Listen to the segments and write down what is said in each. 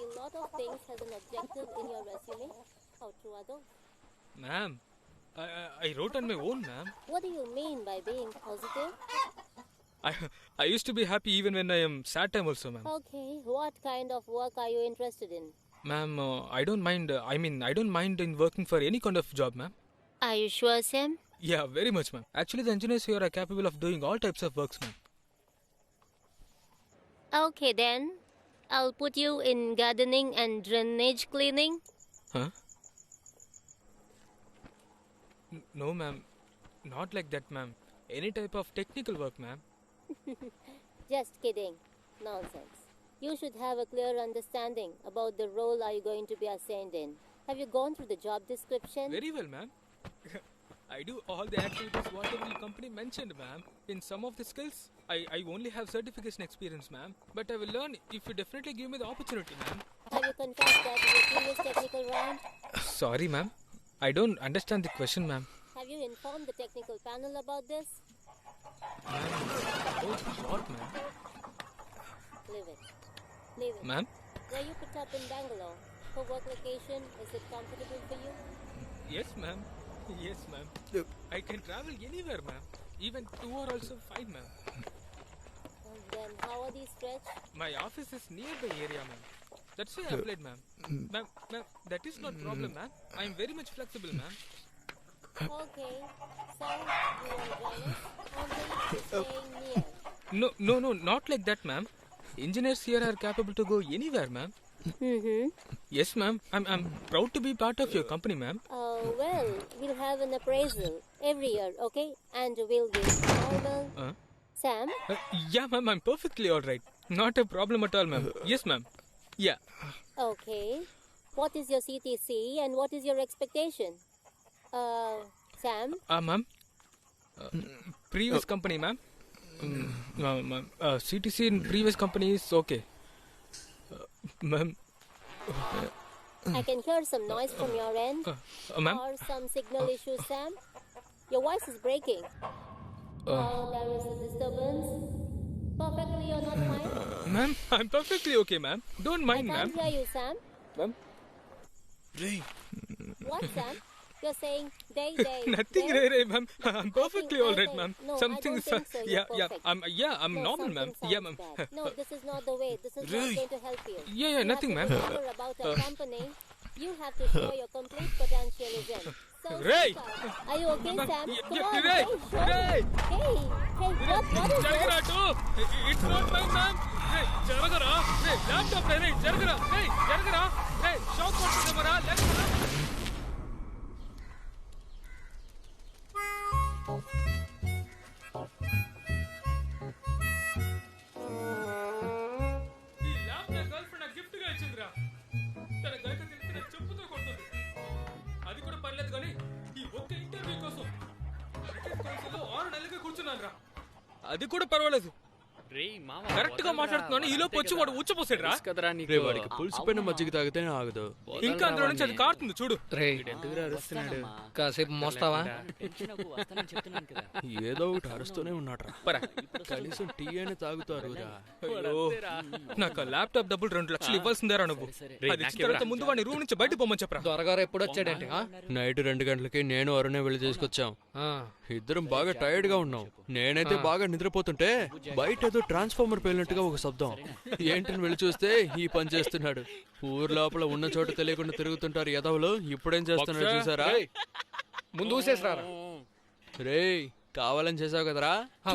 a lot of things as an objective in your resume. How true are those? Ma'am, I wrote on my own, ma'am. What do you mean by being positive? I used to be happy even when I am sad time also, ma'am. Okay, what kind of work are you interested in? Ma'am, I don't mind. I don't mind in working for any kind of job, ma'am. Are you sure, Sam? Yeah, very much, ma'am. Actually, the engineers here are capable of doing all types of works, ma'am. Okay then, I'll put you in gardening and drainage cleaning. Huh? No, ma'am. Not like that, ma'am. Any type of technical work, ma'am. Just kidding. Nonsense. You should have a clear understanding about the role are you going to be assigned in. Have you gone through the job description? Very well, ma'am. I do all the activities whatever your company mentioned, ma'am. In some of the skills, I only have certification experience, ma'am. But I will learn if you definitely give me the opportunity, ma'am. Have you confessed that in your previous technical round? Sorry, ma'am. I don't understand the question, ma'am. Have you informed the technical panel about this? Oh, what, ma'am? Leave it. Leave it. Ma'am? Were you put up in Bangalore? For work location, is it comfortable for you? Yes, ma'am. Yes, ma'am. I can travel anywhere, ma'am. Even 2 are also fine, ma'am. And then how are these stretched? My office is nearby area, ma'am. That's why I applied, ma'am. Ma'am, that is not problem, ma'am. I am very much flexible, ma'am. Okay. So, you want to join us? Only staying near. No, not like that, ma'am. Engineers here are capable to go anywhere, ma'am. Mm-hmm. Yes, ma'am. I'm proud to be part of your company, ma'am. Well, we'll have an appraisal every year, okay? And we'll give normal. Sam? Yeah, ma'am. I'm perfectly all right. Not a problem at all, ma'am. Yes, ma'am. Yeah. Okay. What is your CTC and what is your expectation? Sam? Ma'am. Previous company, ma'am. Ma'am. CTC in previous company is okay. Ma'am. I can hear some noise from your end. Ma'am. Or some signal issues, Sam. Your voice is breaking. There is a disturbance. Perfectly, you're not fine? Ma'am, I'm perfectly okay, ma'am. Don't mind, I ma'am. can't hear you, Sam. Ma'am? What, Sam? You're saying day. Nothing, Ray, ma'am. I'm perfectly all right, ma'am. No, Something I don't think so. You're perfect. I'm No, normal, ma'am. something Yeah, sounds ma'am. bad. No, this is not the way. This is not going to help you. Yeah, nothing, You ma'am. have to remember about a company. You have to show your complete potentialism. So, Ray! Are you okay, Sam? Come on, Ray! show me. Ray! Hey, what is Jaragara, this? too. It's not mine, ma'am. Hey, Jaragara. Hey, laptop, Ray. Jaragara. Hey, Jaragara. Hey, shock what camera. Jaragara. ఈ lap నా girl friend gift గా ఇచ్చిందిరా. తన గైక తెలిసిన చెప్పుతో కొడుతుంది. అది కూడా పర్లేదు కానీ ఈ ఒక్క ఇంటర్వ్యూ కోసం బ్రిటిష్ కౌన్సిల్లో 6 నెలలుగా కూర్చున్నాను రా. అది కూడా పర్వాలేదు. కరెక్ట్ గా మాట్లాడుతున్నాను ఈ లోపు వచ్చి వాడు ఉచ్చపోసాడు రా. వాడికి పులిసిపోయిన మజ్జిగ తాగితేనే ఆగదు. ఇంకా అందులో నుంచి అది కారుతుంది చూడు. కాసేపు మోస్తావా? ఏదో ఒకటి అరుస్తూనే ఉన్నాడు. కనీసం టీ అయినా తాగుతారు. నాకు ల్యాప్టాప్ డబ్బులు 2 లక్షలు ఇవ్వాల్సిందేరా నువ్వు. అది ఇచ్చిన తర్వాత ముందు వాడిని రూమ్ నుంచి బయట పొమ్మని చెప్పరా. దొరగారు ఎప్పుడు వచ్చాడంటే నైట్ 2 గంటలకి నేను అరుణే వెళ్ళి తీసుకొచ్చాం. ఇద్దరం బాగా టైర్డ్ గా ఉన్నాం. నేనైతే బాగా నిద్రపోతుంటే బయట ఏదో ట్రాన్స్ఫార్మర్ పేలినట్టుగా ఒక శబ్దం. ఏంటని వెళ్ళి చూస్తే ఈ పని చేస్తున్నాడు. ఊరు లోపల ఉన్న చోట తెలియకుండా తిరుగుతుంటారు యదవులు. ఇప్పుడేం చేస్తున్నాడు చూసారా? ముందు ఊసేసరా. రేయ్ కావాలని చేసావు కదరా.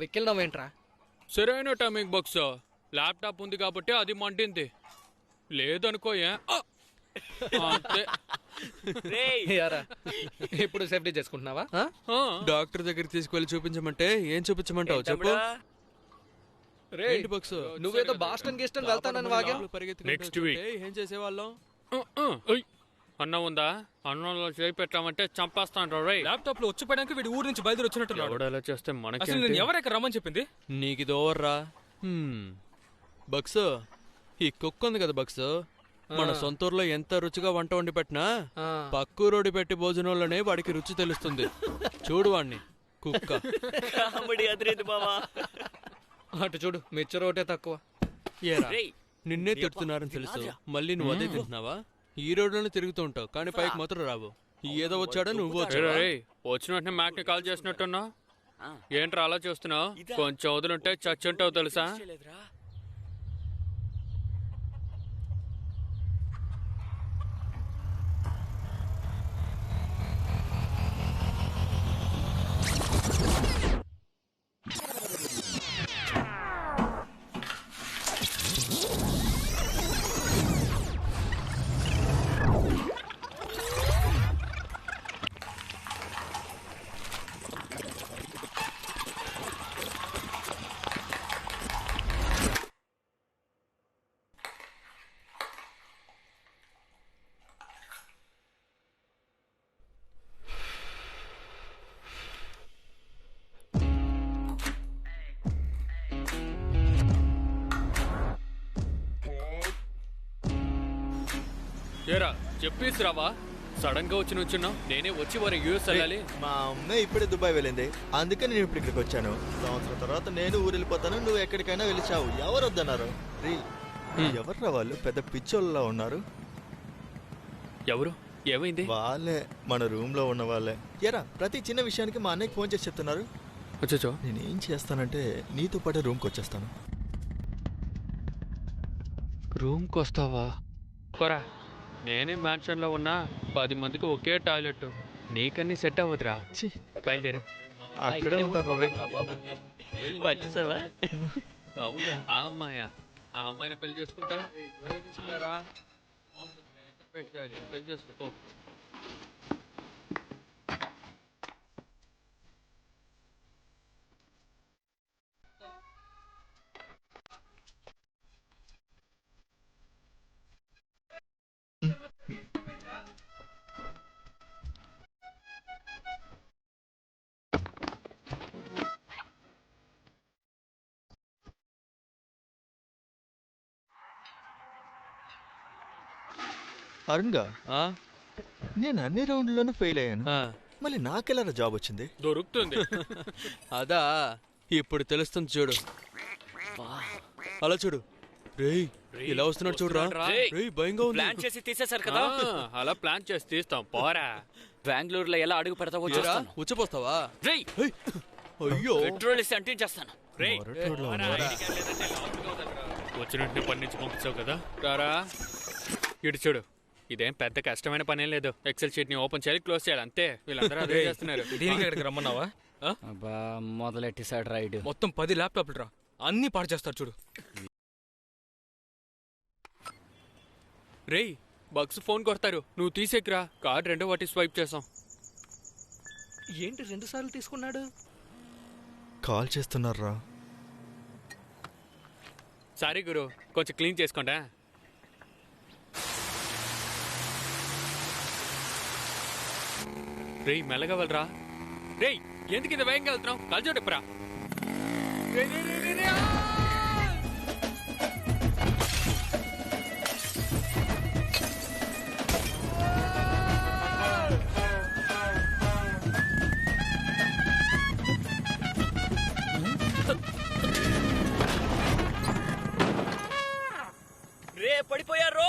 వెక్కిల్దాం ఏంట్రా? సరైన టైమింగ్ బాక్స్. ల్యాప్టాప్ ఉంది కాబట్టి అది మంటింది. లేదనుకో ఇప్పుడు సేఫ్టీ చేసుకుంటున్నావా? డాక్టర్ దగ్గరికి తీసుకువెళ్ళి చూపించమంటే ఏం చూపించమంటావు చెప్పు. నువ్వేదో బాస్టన్ గీస్టన్ వెళ్తానని వాగా. నెక్స్ట్ వీక్ ఏం చేసేవాళ్ళం? అన్నం ఉందా? అన్నంలో చేయి పెట్టామంటే చంపేస్తాను. ల్యాప్టాప్ లో వచ్చిపోయాక వీడి ఊరు నుంచి బయలుదేరి వచ్చినట్టున్నాడు. ఎలా చేస్తే మనకి అసలు నేను ఎవరైనా రమ్మని చెప్పింది? నీకు ఇది ఓవర్రా. బక్స్ ఈ కుక్క ఉంది కదా బక్స్, మన సొంతూరులో ఎంత రుచిగా వంట వండి పెట్టినా పక్కూరోడి పెట్టి భోజనంలోనే వాడికి రుచి తెలుస్తుంది. చూడు వాణ్ణి కుక్క. అటు చూడు మిచ్చర్ ఒకటే తక్కువ. నిన్నే తిడుతున్నారని తెలుసు మళ్ళీ నువ్వు అదే తింటున్నావా? ఈ రోడ్లోనే తిరుగుతూ ఉంటావు కానీ పైకి మాత్రం రావు. ఏదో వచ్చాడో నువ్వు వచ్చావా? వచ్చిన వెంటనే మ్యాక్ని కాల్ చేసినట్టున్నా. ఏంట్రా అలా చూస్తున్నావు? కొంచెం వదులుంటే చచ్చుంటావు తెలుసా? ఏరా చెప్పేసి రావా? సడన్ గా వచ్చి నుంచున్నావు. నేనే వచ్చి వారి యూఎస్ వెళ్ళాలి. మా అమ్మ ఇప్పుడే దుబాయ్ వెళ్ళింది, అందుకే నేను ఇప్పుడు ఇక్కడికి వచ్చాను. సంవత్సరం తర్వాత నేను ఊరు వెళ్ళిపోతాను, నువ్వు ఎక్కడికైనా వెళ్ళిచావు. ఎవరు వద్దన్నారు? ఎవర్రా వాళ్ళు? పెద్ద పిచ్చోళ్ళలా ఉన్నారు. ఎవరు? ఏమైంది? వాళ్ళే, మన రూమ్ లో ఉన్న వాళ్ళే. ఎరా ప్రతి చిన్న విషయానికి మా అన్నయ్యకి ఫోన్ చేసి చెప్తున్నారు. వచ్చో నేనేం చేస్తానంటే నీతో పాటు రూమ్కి వచ్చేస్తాను. రూమ్కి వస్తావా? కొరా, నేనే మ్యాన్షన్లో ఉన్నా 10 మందికి ఒకే టాయిలెట్. నీకన్నీ సెట్ అవ్వదురా. బయలుదేరు. అక్కడే ఉంటాను. వచ్చేసావా? అవునా? ఆ అమ్మాయిని పెళ్లి చేసుకుంటా. పెళ్లి చేసుకో. అరుణ్గా, ఆ? నేను అన్ని రౌండ్లోనూ ఫెయిల్ అయ్యాను, ఆ. మళ్ళీ నాకెలా జాబ్ వచ్చింది? దొరుకుతుంది. అదా ఇప్పుడు తెలుస్తుంది చూడు. అలా చూడు. రేయ్ ఇలా వస్తున్నాడు చూడరా. రేయ్ భయంగా ఉంది. ప్లాన్ చేసి తీసేశారు కదా. అలా ప్లాన్ చేసి తీస్తాం. పోరా. బెంగళూరులో ఎలా అడుగు పెడతావో చూస్తాను. ఉచ్చపోస్తావా? రేయ్, అయ్యో పెట్రోల్ ఇస్తే అంటించేస్తాను. రేయ్, మొరటోడ్లో పోరా. ఉన్నాడా? వచ్చినట్టునే పని నుంచి పంపించావు కదా. రారా ఇటు చూడు. ఇదేం పెద్ద కష్టమైన పనేం లేదు. ఎక్సెల్ షీట్ ని ఓపెన్ చేయాలి, క్లోజ్ చేయాలి, అంతే. వీళ్ళందరూ అదే చేస్తున్నారు. దీనికి ఇక్కడికి రమ్మన్నావా? అబ్బా మొదలెట్టేసాడు రైడ్. మొత్తం 10 ల్యాప్టాప్లు రా, అన్ని పాడు చేస్తారు చూడు. రేయ్ బగ్స్ ఫోన్ కొడతారు, నువ్వు తీసేకిరా. కార్డ్ 2వ వాటి స్వైప్ చేసాం. ఏంటి 2 సార్లు తీసుకున్నాడు? కాల్ చేస్తున్నారా? సారీ గురు, కొంచెం క్లీన్ చేసుకోండా. రేయ్ మెల్లగా వెళ్ళరా. రేయ్ ఎందుకు ఇంత వేగంగా వెళ్తున్నావు? కలచోటి ఎప్పురా. రే పడిపోయారు.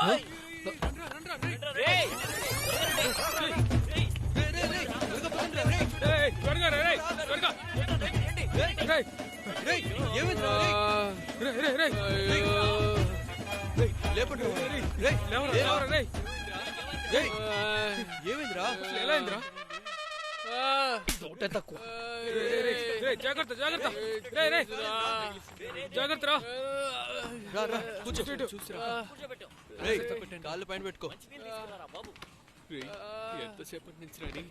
ఏమైందిరా? జాగ్రత్త జాగ్రత్త. జాగ్రత్త రా. కూర్చో చూసిరా. కాళ్ళు పైన పెట్టుకో. ఎంతసేపటి నుంచి రాని.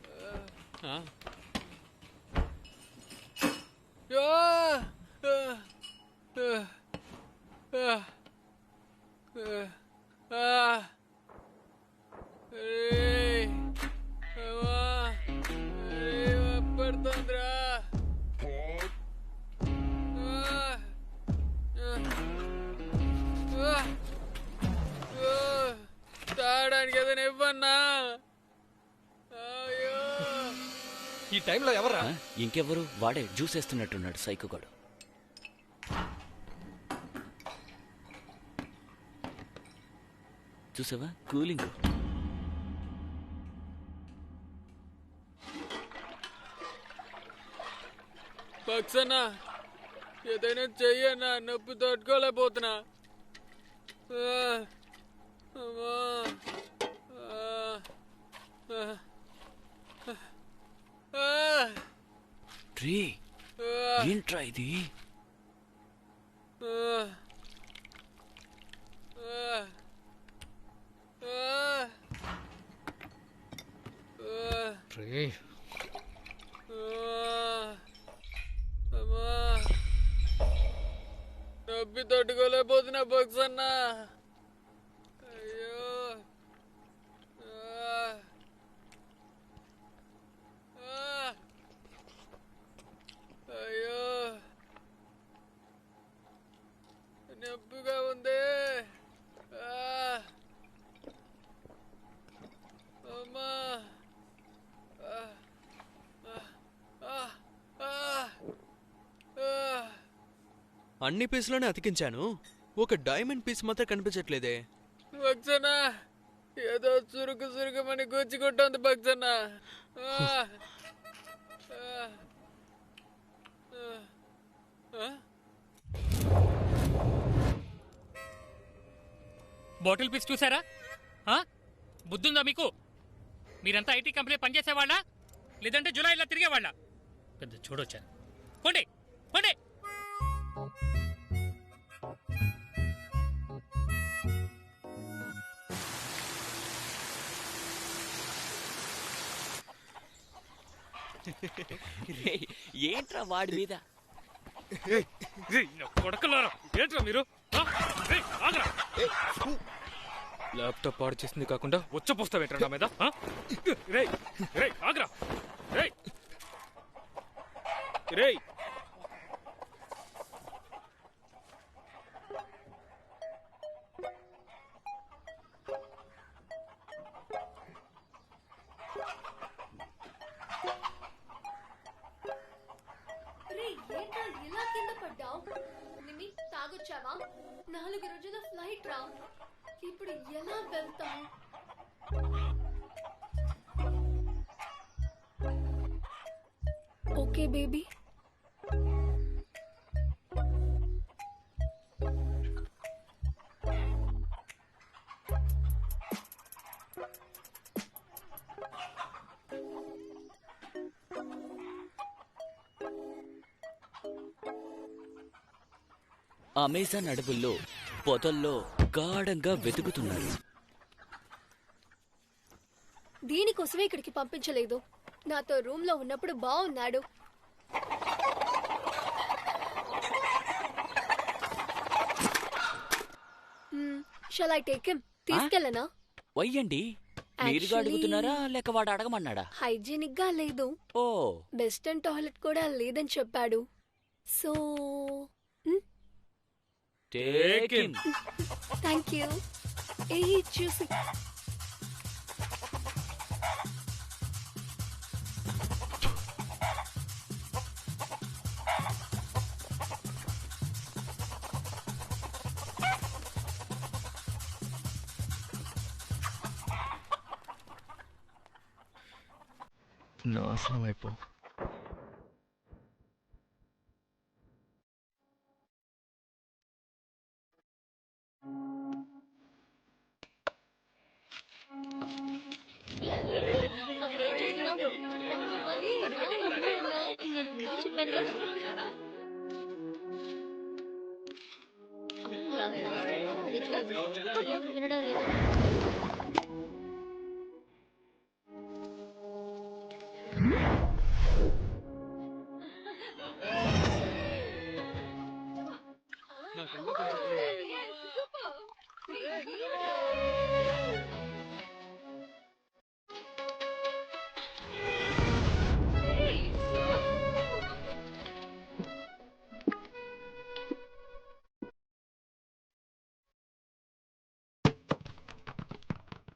పడుతుందిరా. తాగడానికి ఏదైనా ఇవ్వన్నా. ఈ టైంలో ఎవర్రా? ఇంకెవరు? వాడే జ్యూస్ వేస్తున్నట్టున్నాడు సైకోగాడు. చూసావా కూలింగ్. పక్సన్నా ఏదైనా చెయ్యన్నా, నొప్పి తట్టుకోలేకపోతున్నా. అమ్మా. రే ఏంట్రా ఇది? రే నొప్పి తట్టుకోలేకపోతున్నా పక్సన్నా. అయ్యో. అయ్యో నొప్పిగా ఉంది. అమ్మా. అన్ని పీసులోనే అతికించాను, ఒక డైమండ్ పీస్ మాత్రం కనిపించట్లేదే. భక్సనా ఏదో చురుకు చురుకుమని గుచ్చుకుంటోంది భక్సనా. బాటిల్ పీస్ చూసారా? బుద్ధుందా మీకు? మీరంతా ఐటీ కంపెనీ పనిచేసేవాళ్ళ లేదంటే జులైలో తిరిగేవాళ్ళ? పెద్ద చూడొచ్చాను. కొండి కొండి. ఏంట్రా వాడి మీద? కొడకలారా ఏంట్రా మీరు? ల్యాప్టాప్ పాడు చేసింది కాకుండా వచ్చపోస్తావేంట్రా నా మీద? రేయ్ రేయ్ ఆగ్రా. రేయ్ రేయ్ ఎలా కింద పడ్డావు? నిమి తాగొచ్చావా? 4 రోజుల ఫ్లైట్ రా. ఇప్పుడు ఎలా వెళ్తావు? Okay baby. అమెజాన్ అడవుల్లో పొదల్లో గాఢంగా వెతుకుతున్నారు. దీనికోసమే ఇక్కడికి పంపించలేదు. నాతో రూమ్ లో ఉన్నప్పుడు బాగున్నాడు. Shall I take him? తీసుకెళ్ళనా? వయ్యండి, మీరుగా అడుగుతున్నారా లేక వాడు అడగమన్నాడా? హైజీనిక్ గా లేదు. ఓ, వెస్టర్న్ టాయిలెట్ కూడా లేదని చెప్పాడు. So take him. Thank you. ఏ చూసి నాశనం అయిపో. వినడం లేదు.